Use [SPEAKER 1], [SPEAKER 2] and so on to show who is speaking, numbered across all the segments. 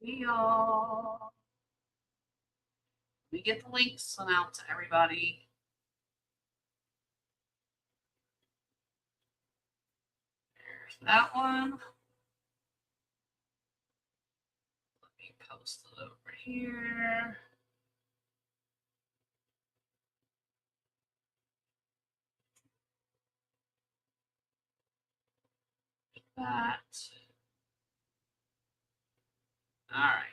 [SPEAKER 1] y'all. We get the links sent out to everybody. There's that one. Let me post it over here. That. All right.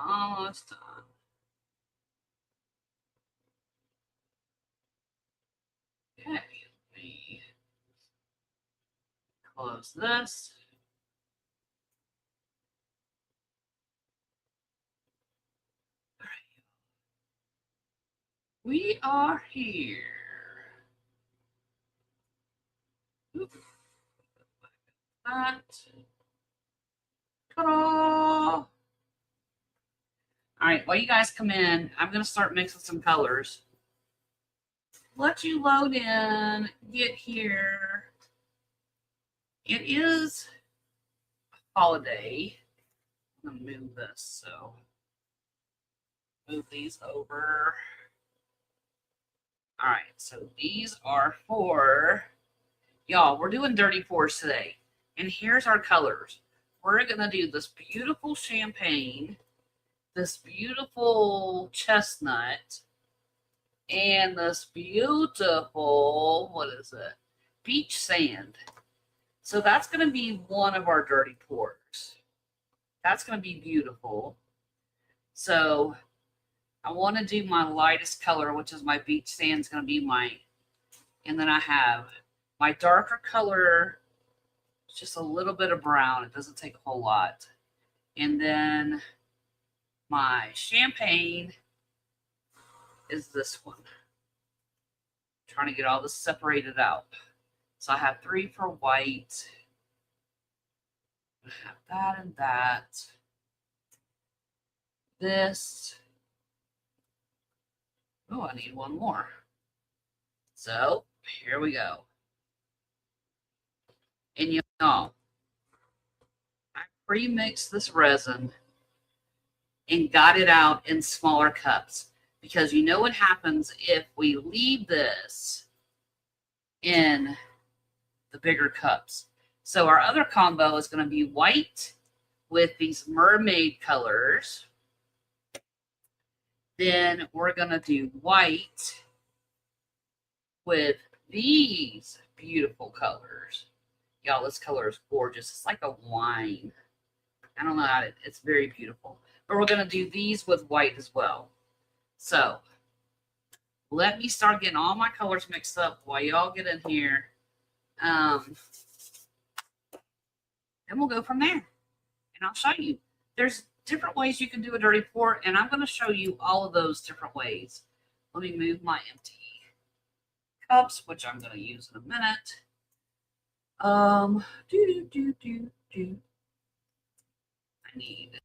[SPEAKER 1] Almost done. Okay, let me close this. All right. We are here. Oop. That. Ta-da! All right, while you guys come in, I'm going to start mixing some colors. Let you load in, get here. It is a holiday. I'm going to move this, so move these over. All right, so these are for, y'all, we're doing dirty pours today. And here's our colors. We're going to do this beautiful champagne, this beautiful chestnut, and this beautiful, what is it? Beach sand. So that's going to be one of our dirty pours. That's going to be beautiful. So I want to do my lightest color, which is my beach sand, is going to be my, and then I have my darker color, just a little bit of brown. It doesn't take a whole lot. And then my champagne is this one. I'm trying to get all this separated out. So I have 3 for white. I have that and that. This. Oh, I need one more. So here we go. And y'all, I pre-mixed this resin and got it out in smaller cups, because you know what happens if we leave this in the bigger cups. So our other combo is going to be white with these mermaid colors. Then we're going to do white with these beautiful colors. Y'all, this color is gorgeous. It's like a wine. I don't know how to, it's very beautiful. But we're going to do these with white as well. So let me start getting all my colors mixed up while y'all get in here. And we'll go from there. And I'll show you. There's different ways you can do a dirty pour, and I'm going to show you all of those different ways. Let me move my empty cups, which I'm going to use in a minute. I need,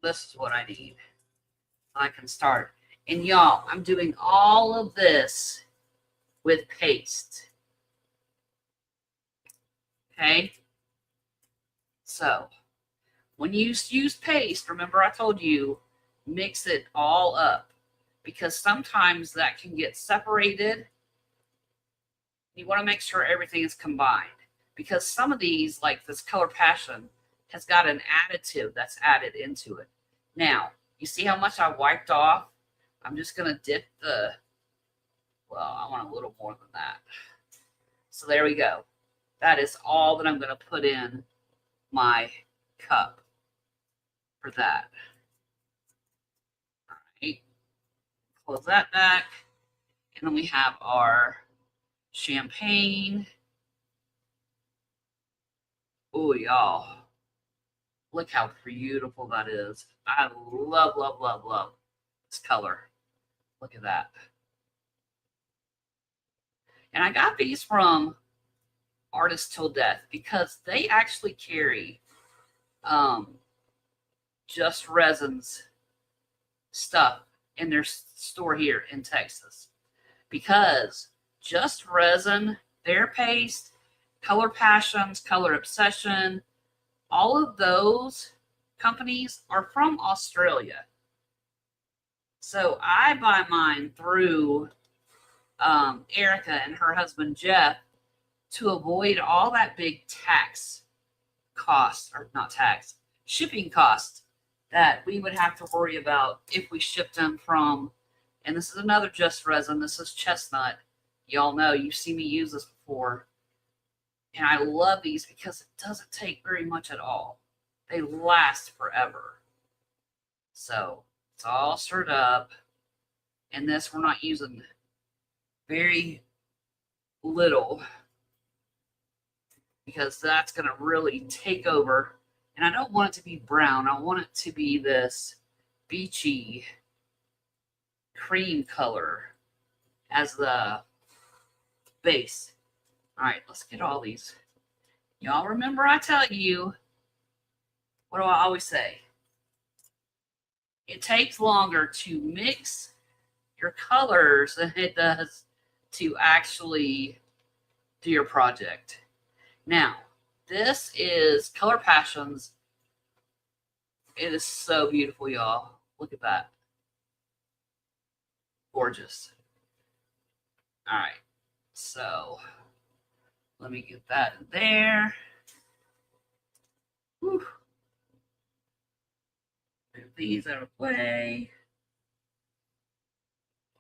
[SPEAKER 1] this is what I need. I can start. And y'all, I'm doing all of this with paste. Okay? So, when you use paste, remember I told you, mix it all up, because sometimes that can get separated. You want to make sure everything is combined, because some of these, like this Color Passion, has got an additive that's added into it. Now, you see how much I wiped off? I'm just going to dip the, well, I want a little more than that. So there we go. That is all that I'm going to put in my cup for that. All right. Close that back. And then we have our champagne. Oh, y'all. Look how beautiful that is. I love, love, love, love this color. Look at that. And I got these from Artist Till Death, because they actually carry Just Resins stuff in their store here in Texas. Because Just Resin, their paste, Color Passions, Color Obsession, all of those companies are from Australia. So I buy mine through Erica and her husband Jeff to avoid all that big tax cost, or not tax, shipping cost that we would have to worry about if we shipped them from. And this is another Just Resin. This is chestnut. Y'all know, you've seen me use this before. And I love these because it doesn't take very much at all. They last forever. So it's all stirred up. And this, we're not using very little because that's going to really take over. And I don't want it to be brown. I want it to be this beachy cream color as the base. All right, let's get all these. Y'all remember I tell you, what do I always say? It takes longer to mix your colors than it does to actually do your project. Now, this is Color Passions. It is so beautiful, y'all. Look at that. Gorgeous. All right, so let me get that in there. Whew. Move these out of the way.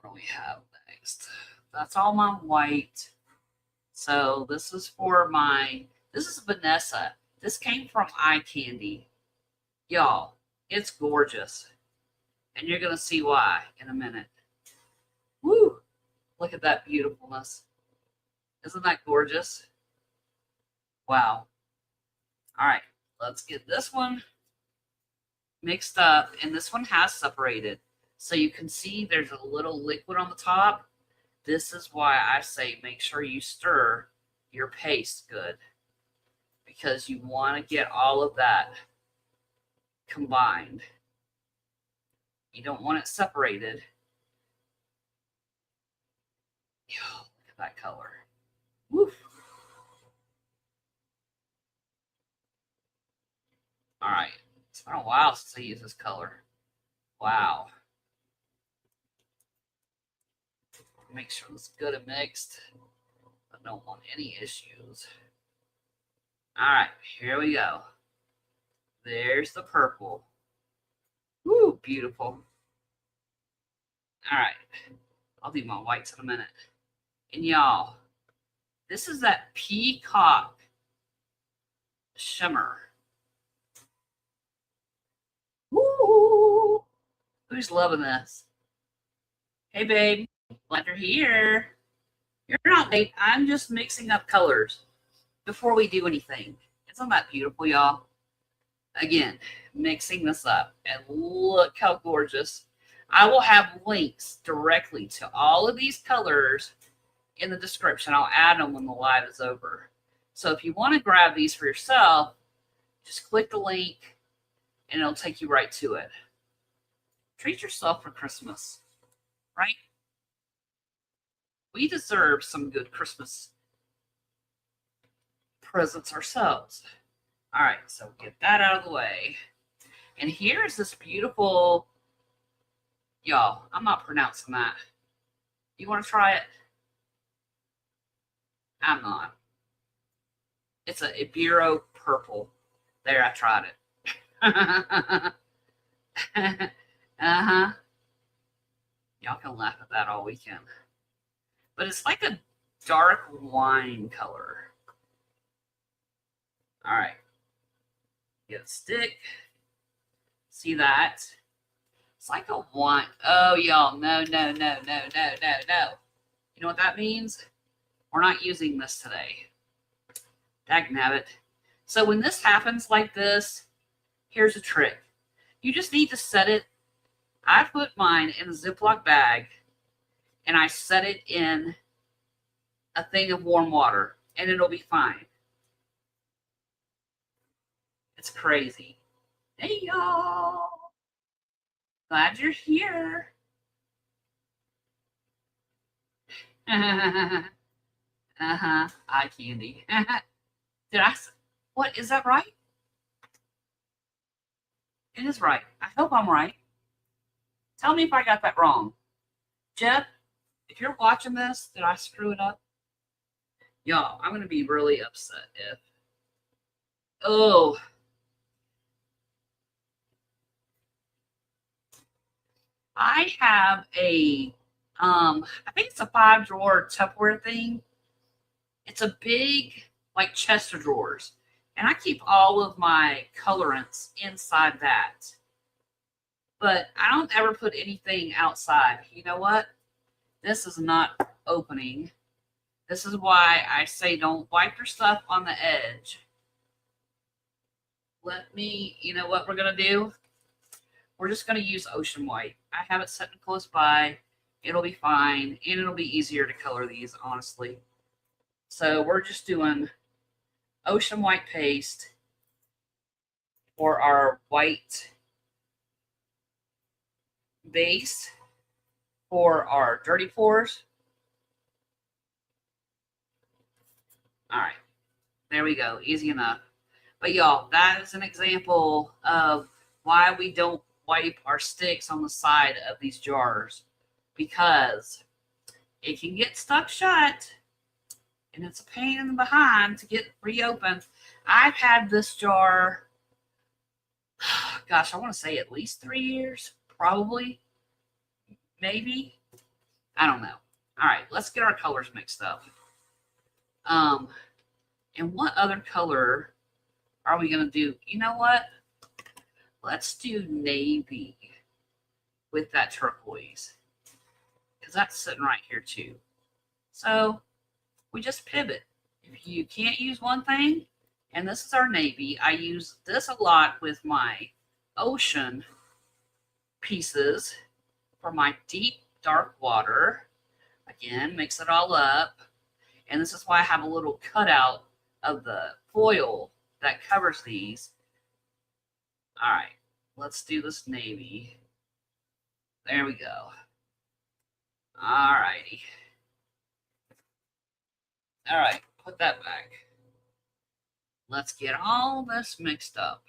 [SPEAKER 1] What do we have next? That's all my white. So this is for this is Vanessa. This came from Eye Candy. Y'all, it's gorgeous. And you're going to see why in a minute. Woo! Look at that beautifulness. Isn't that gorgeous? Wow. All right, let's get this one mixed up. And this one has separated. So you can see there's a little liquid on the top. This is why I say make sure you stir your paste good, because you want to get all of that combined. You don't want it separated. Oh, look at that color. Woof. All right. It's been a while since I used this color. Wow. Make sure it's good and mixed. I don't want any issues. All right, here we go. There's the purple. Woo, beautiful. All right, I'll do my whites in a minute. And y'all, this is that peacock shimmer. Woo! Who's loving this? Hey, babe. Glad you're here. You're not late. I'm just mixing up colors before we do anything. Isn't that beautiful, y'all? Again, mixing this up. And look how gorgeous. I will have links directly to all of these colors in the description. I'll add them when the live is over. So if you want to grab these for yourself, just click the link and it'll take you right to it. Treat yourself for Christmas, right? We deserve some good Christmas presents ourselves. All right, so get that out of the way. And here's this beautiful, y'all, I'm not pronouncing that. You want to try it? I'm not. It's a Ibero purple. There, I tried it. Uh-huh. Y'all can laugh at that all weekend. But it's like a dark wine color. All right. Get a stick. See that? It's like a wine. Oh, y'all. No, no, no, no, no, no, no. You know what that means? We're not using this today. Dagnabbit. So when this happens like this, here's a trick. You just need to set it. I put mine in a Ziploc bag and I set it in a thing of warm water and it'll be fine. It's crazy. Hey, y'all. Glad you're here. Uh-huh. Eye candy. Did I? What is that right? It is right. I hope I'm right. Tell me if I got that wrong. Jeff, if you're watching this, did I screw it up? Y'all, I'm going to be really upset if. Oh, I have I think it's a 5 drawer Tupperware thing. It's a big, like, chest of drawers. And I keep all of my colorants inside that. But I don't ever put anything outside. You know what? This is not opening. This is why I say don't wipe your stuff on the edge. You know what we're going to do? We're just going to use Ocean White. I have it sitting close by. It'll be fine. And it'll be easier to color these, honestly. So we're just doing Ocean White paste for our white base for our dirty pours. All right, there we go, easy enough. But y'all, that is an example of why we don't wipe our sticks on the side of these jars, because it can get stuck shut and it's a pain in the behind to get reopened. I've had this jar, gosh, I want to say at least 3 years, probably, maybe. I don't know. All right, let's get our colors mixed up. And what other color are we going to do? You know what? Let's do navy with that turquoise, because that's sitting right here too. So we just pivot. If you can't use one thing, and this is our navy, I use this a lot with my ocean pieces for my deep dark water. Again, mix it all up. And this is why I have a little cutout of the foil that covers these. All right, let's do this navy. There we go. All righty. All right, put that back. Let's get all this mixed up.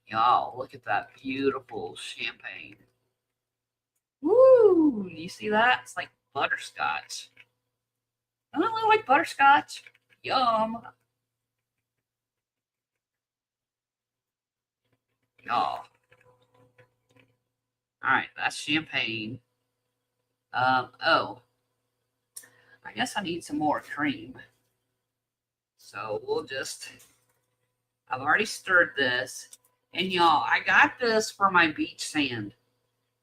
[SPEAKER 1] Y'all, look at that beautiful champagne. Woo! You see that? It's like butterscotch. I don't really like butterscotch. Yum. Y'all. All right, that's champagne. Oh, I guess I need some more cream. So we'll just, I've already stirred this. And y'all, I got this for my beach sand,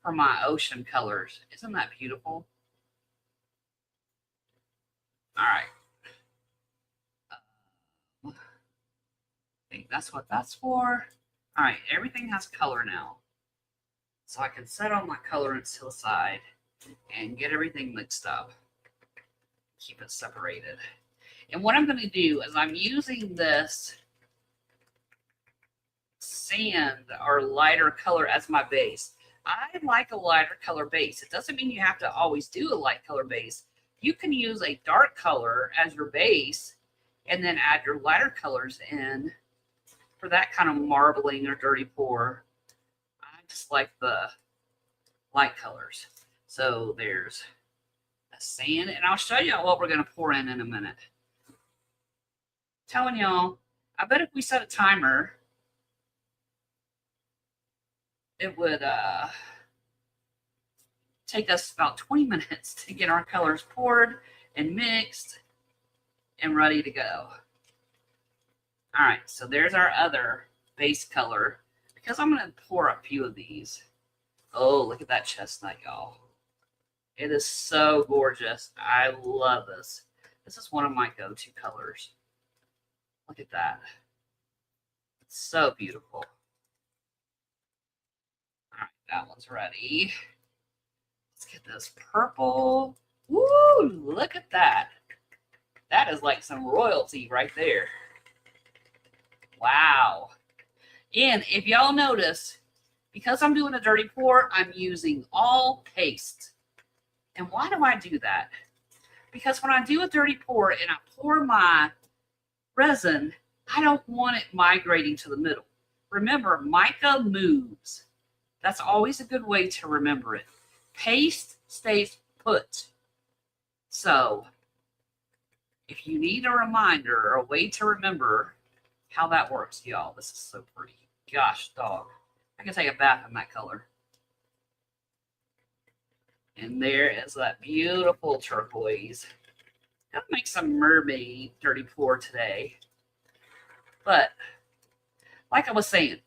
[SPEAKER 1] for my ocean colors. Isn't that beautiful? All right. I think that's what that's for. All right, everything has color now. So I can set all my colorants to the side and get everything mixed up. Keep it separated. And what I'm going to do is I'm using this sand or lighter color as my base. I like a lighter color base. It doesn't mean you have to always do a light color base. You can use a dark color as your base and then add your lighter colors in for that kind of marbling or dirty pour. I just like the light colors. So there's a sand, and I'll show you what we're going to pour in a minute. I'm telling y'all, I bet if we set a timer, it would take us about 20 minutes to get our colors poured and mixed and ready to go. All right, so there's our other base color, because I'm going to pour a few of these. Oh, look at that chestnut, y'all. It is so gorgeous. I love this. This is one of my go-to colors. Look at that. It's so beautiful. All right, that one's ready. Let's get this purple. Woo, look at that. That is like some royalty right there. Wow. And if y'all notice, because I'm doing a dirty pour, I'm using all paste. And why do I do that? Because when I do a dirty pour and I pour my resin, I don't want it migrating to the middle. Remember, mica moves. That's always a good way to remember it. Paste stays put. So, if you need a reminder or a way to remember how that works, y'all, this is so pretty. Gosh, dog. I can take a bath in that color. And there is that beautiful turquoise. I'll make some mermaid dirty pour today. But, like I was saying,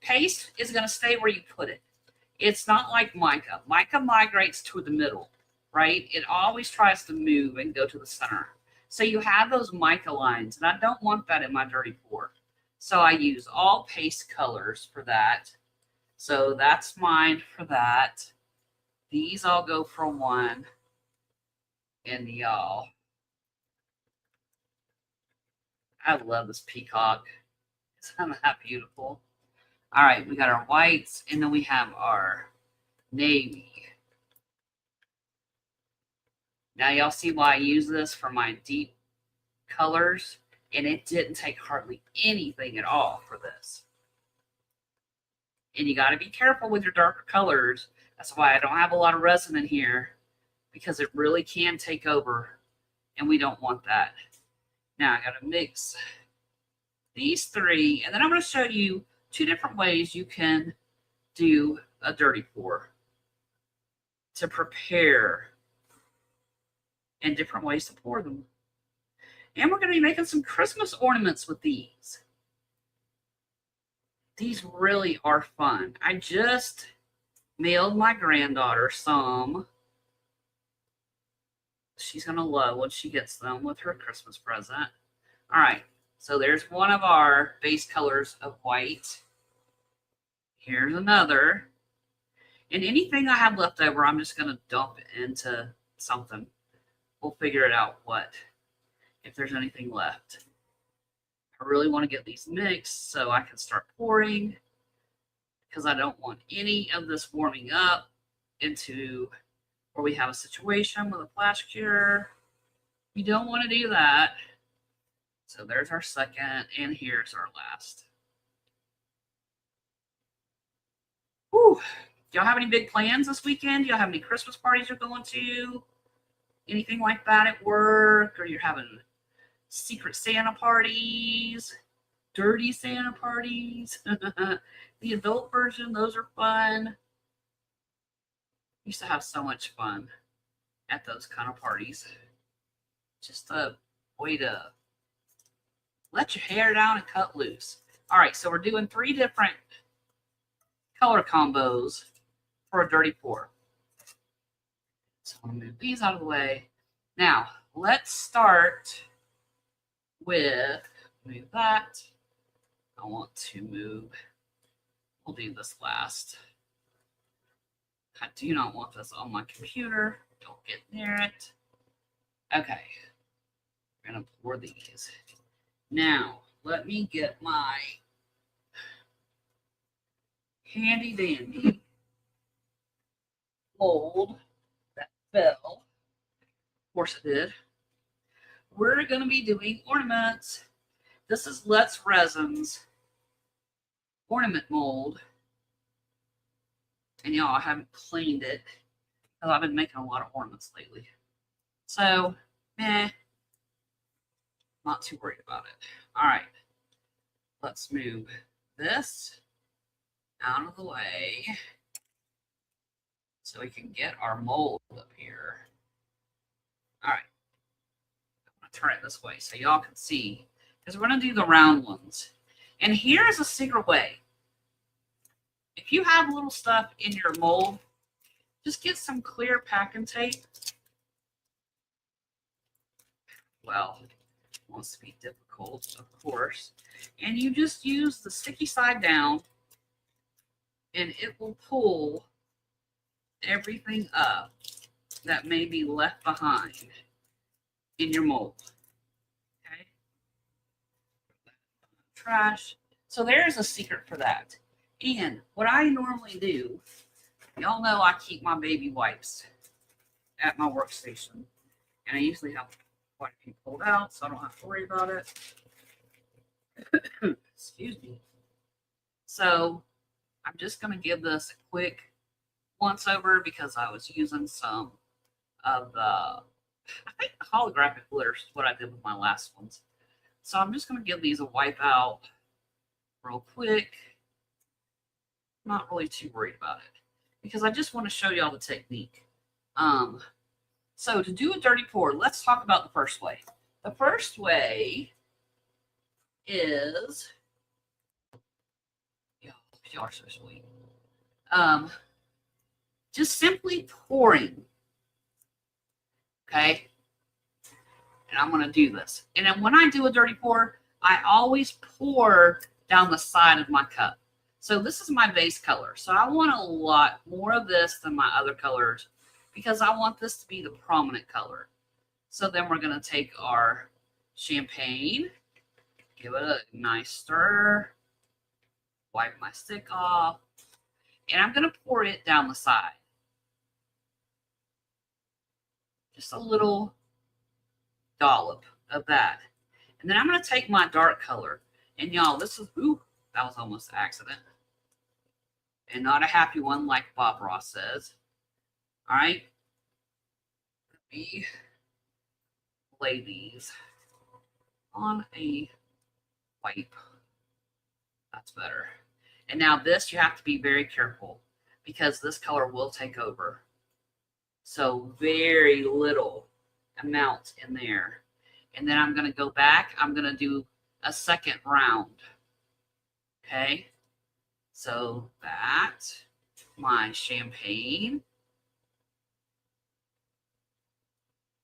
[SPEAKER 1] paste is going to stay where you put it. It's not like mica. Mica migrates to the middle, right? It always tries to move and go to the center. So you have those mica lines, and I don't want that in my dirty pour. So I use all paste colors for that. So that's mine for that. These all go for one. And y'all, I love this peacock. Isn't that beautiful? All right, we got our whites, and then we have our navy. Now y'all see why I use this for my deep colors, and it didn't take hardly anything at all for this. And you got to be careful with your darker colors. That's why I don't have a lot of resin in here, because it really can take over, and we don't want that. Now I got to mix these three, and then I'm going to show you 2 different ways you can do a dirty pour to prepare, and different ways to pour them. And we're going to be making some Christmas ornaments with these. These really are fun. I just mailed my granddaughter some. She's going to love when she gets them with her Christmas present. All right. So there's one of our base colors of white. Here's another. And anything I have left over, I'm just going to dump into something. We'll figure it out if there's anything left. I really want to get these mixed so I can start pouring, because I don't want any of this warming up into where we have a situation with a flash cure. You don't want to do that. So there's our second, and here's our last. Whew. Do y'all have any big plans this weekend? Do y'all have any Christmas parties you're going to? Anything like that at work? Or you're having secret Santa parties? Dirty Santa parties? The adult version, those are fun. Used to have so much fun at those kind of parties. Just a way to let your hair down and cut loose. All right, so we're doing 3 different color combos for a dirty pour. So I'm going to move these out of the way. Now, let's start with, move that. I want to move, we'll do this last. I do not want this on my computer. Don't get near it. Okay, we're going to pour these. Now, let me get my handy dandy mold that fell. Of course it did. We're going to be doing ornaments. This is Let's Resin's ornament mold. And y'all, I haven't cleaned it because I've been making a lot of ornaments lately. So, not too worried about it. All right, let's move this out of the way so we can get our mold up here. All right, I'm going to turn it this way so y'all can see, because we're going to do the round ones. And here's a secret way. If you have little stuff in your mold, just get some clear packing tape. Well, it wants to be difficult, of course. And you just use the sticky side down, and it will pull everything up that may be left behind in your mold. Okay? Trash. So there's a secret for that. And what I normally do, y'all know I keep my baby wipes at my workstation. And I usually have quite a few pulled out, so I don't have to worry about it. Excuse me. So I'm just going to give this a quick once over because I was using some of the, I think the holographic glitters is what I did with my last ones. So I'm just going to give these a wipe out real quick. Not really too worried about it because I just want to show y'all the technique. So to do a dirty pour, let's talk about the first way. The first way is, y'all are so sweet. Just simply pouring. Okay. And I'm going to do this. And then when I do a dirty pour, I always pour down the side of my cup. So this is my base color. So I want a lot more of this than my other colors because I want this to be the prominent color. So then we're going to take our champagne, give it a nice stir, wipe my stick off, and I'm going to pour it down the side. Just a little dollop of that. And then I'm going to take my dark color. And y'all, this is, ooh, that was almost an accident. And not a happy one like Bob Ross says. All right. Let me lay these on a wipe. That's better. And now this, you have to be very careful because this color will take over. So very little amount in there. And then I'm going to go back. I'm going to do a second round. Okay. So that, my champagne,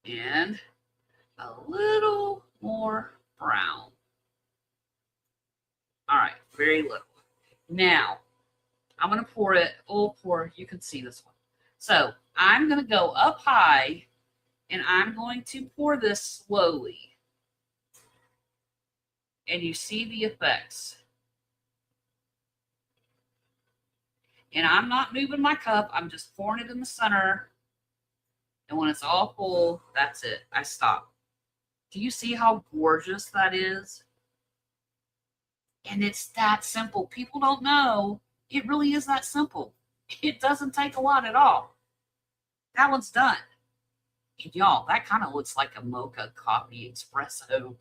[SPEAKER 1] and a little more brown. All right, very little. Now, I'm going to pour it, you can see this one. So I'm going to go up high, and I'm going to pour this slowly. And you see the effects. And I'm not moving my cup. I'm just pouring it in the center. And when it's all full, that's it. I stop. Do you see how gorgeous that is? And it's that simple. People don't know. It really is that simple. It doesn't take a lot at all. That one's done. And y'all, that kind of looks like a mocha coffee espresso.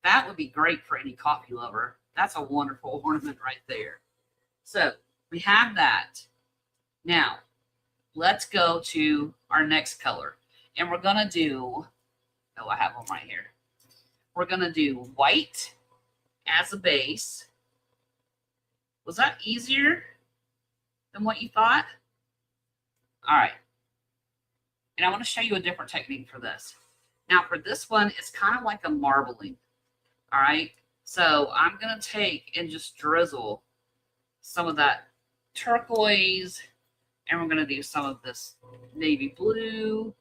[SPEAKER 1] That would be great for any coffee lover. That's a wonderful ornament right there. So we have that. Now, let's go to our next color. And we're going to do, oh, I have one right here. We're going to do white as a base. Was that easier than what you thought? All right. And I want to show you a different technique for this. Now, for this one, it's kind of like a marbling. All right. So I'm going to take and just drizzle some of that turquoise, and we're going to do some of this navy blue,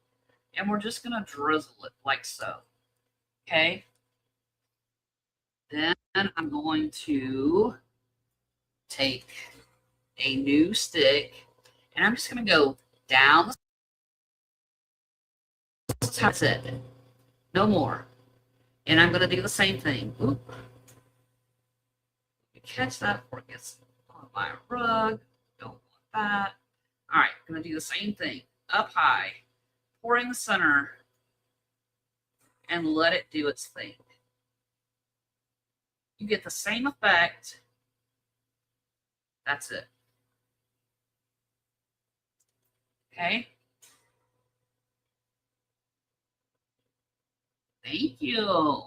[SPEAKER 1] and we're just going to drizzle it like so. Okay. Then I'm going to take a new stick, and I'm just going to go down. That's it. No more. And I'm going to do the same thing. Oop. Catch that before it gets on my rug. Don't want that. All right, I'm going to do the same thing. Up high, pour in the center, and let it do its thing. You get the same effect. That's it. Okay. Thank you.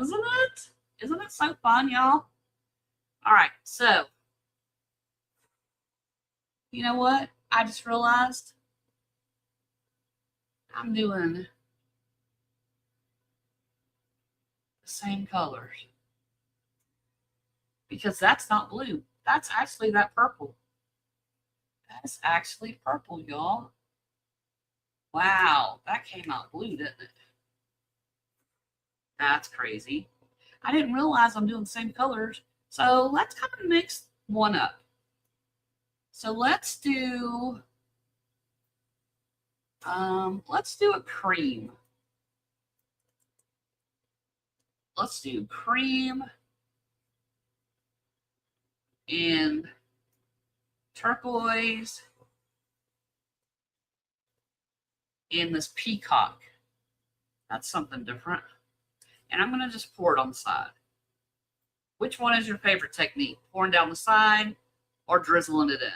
[SPEAKER 1] Isn't it? Isn't it so fun, y'all? All right, so you know what? I just realized I'm doing the same colors because that's not blue. That's actually that purple. That's actually purple, y'all. Wow, that came out blue, didn't it? That's crazy. I didn't realize I'm doing the same colors. So let's kind of mix one up. So let's do, Let's do a cream. Let's do cream and turquoise and this peacock. That's something different. And I'm going to just pour it on the side. Which one is your favorite technique? Pouring down the side or drizzling it in?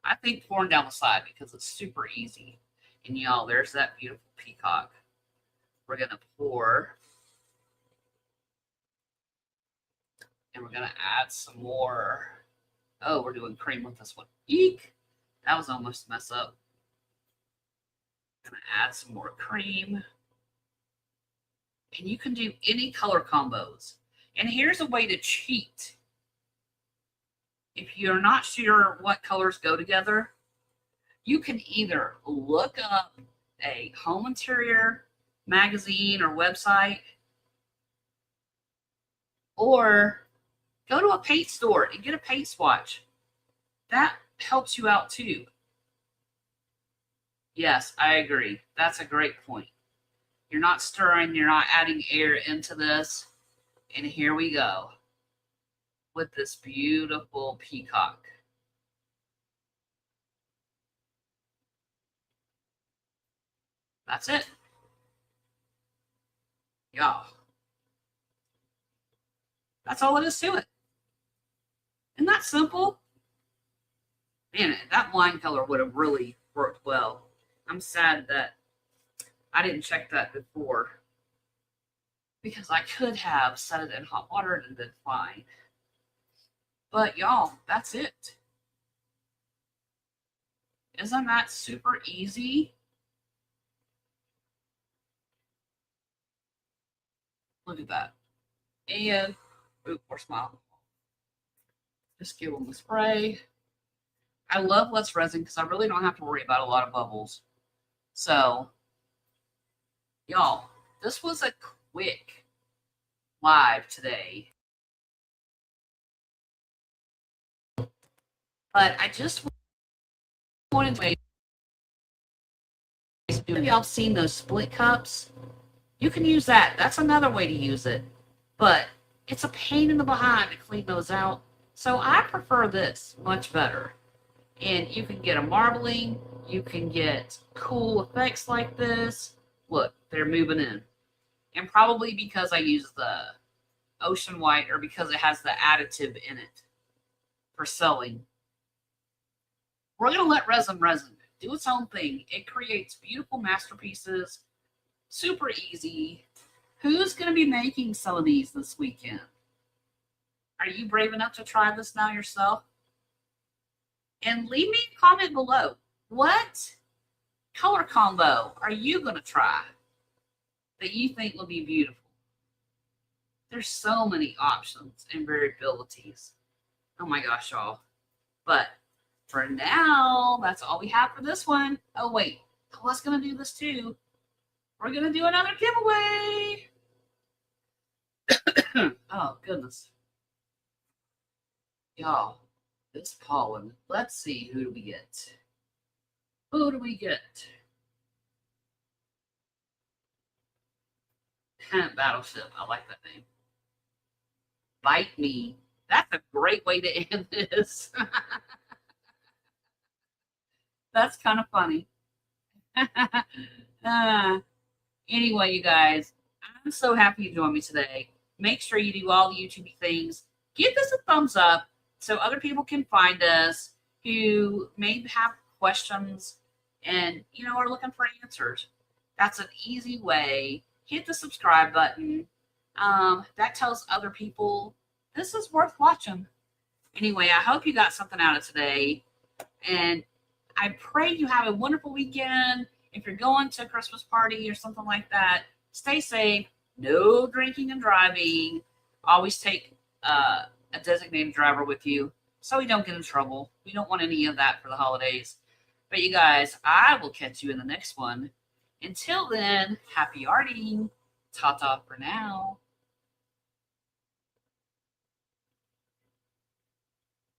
[SPEAKER 1] I think pouring down the side because it's super easy. And y'all, there's that beautiful peacock. We're going to pour. And we're going to add some more. Oh, we're doing cream with this one. Eek! That was almost a mess up. I'm going to add some more cream. And you can do any color combos. And here's a way to cheat. If you're not sure what colors go together, you can either look up a home interior magazine or website, or go to a paint store and get a paint swatch. That helps you out too. Yes, I agree. That's a great point. You're not stirring, you're not adding air into this. And here we go with this beautiful peacock. That's it. Y'all. That's all it is to it. Isn't that simple? Man, that wine color would have really worked well. I'm sad that I didn't check that before, because I could have set it in hot water and been fine. But y'all, that's it. Isn't that super easy? Look at that. And, oop, more smile. Just give them the spray. I love less resin because I really don't have to worry about a lot of bubbles. So, y'all, this was a quick live today. But I just wanted to maybe y'all seen those split cups. You can use that. That's another way to use it. But it's a pain in the behind to clean those out. So I prefer this much better. And you can get a marbling. You can get cool effects like this. Look, they're moving in. And probably because I use the ocean white, or because it has the additive in it for selling. We're going to let resin do its own thing. It creates beautiful masterpieces. Super easy. Who's going to be making some of these this weekend? Are you brave enough to try this now yourself? And leave me a comment below. What color combo are you going to try that you think will be beautiful? There's so many options and variabilities. Oh my gosh, y'all. But for now, that's all we have for this one. Oh, wait. I was going to do this too. We're going to do another giveaway. Oh, goodness. Y'all, this pollen. Let's see, who do we get? Who do we get? Battleship. I like that name. Bite me. That's a great way to end this. That's kind of funny. Anyway, you guys, I'm so happy you joined me today. Make sure you do all the YouTube things. Give this a thumbs up so other people can find us who may have questions and, are looking for answers. That's an easy way. Hit the subscribe button. That tells other people this is worth watching. Anyway, I hope you got something out of today. And I pray you have a wonderful weekend. If you're going to a Christmas party or something like that, stay safe. No drinking and driving. Always take a designated driver with you so we don't get in trouble. We don't want any of that for the holidays. But you guys, I will catch you in the next one. Until then, happy arting. Ta-ta for now.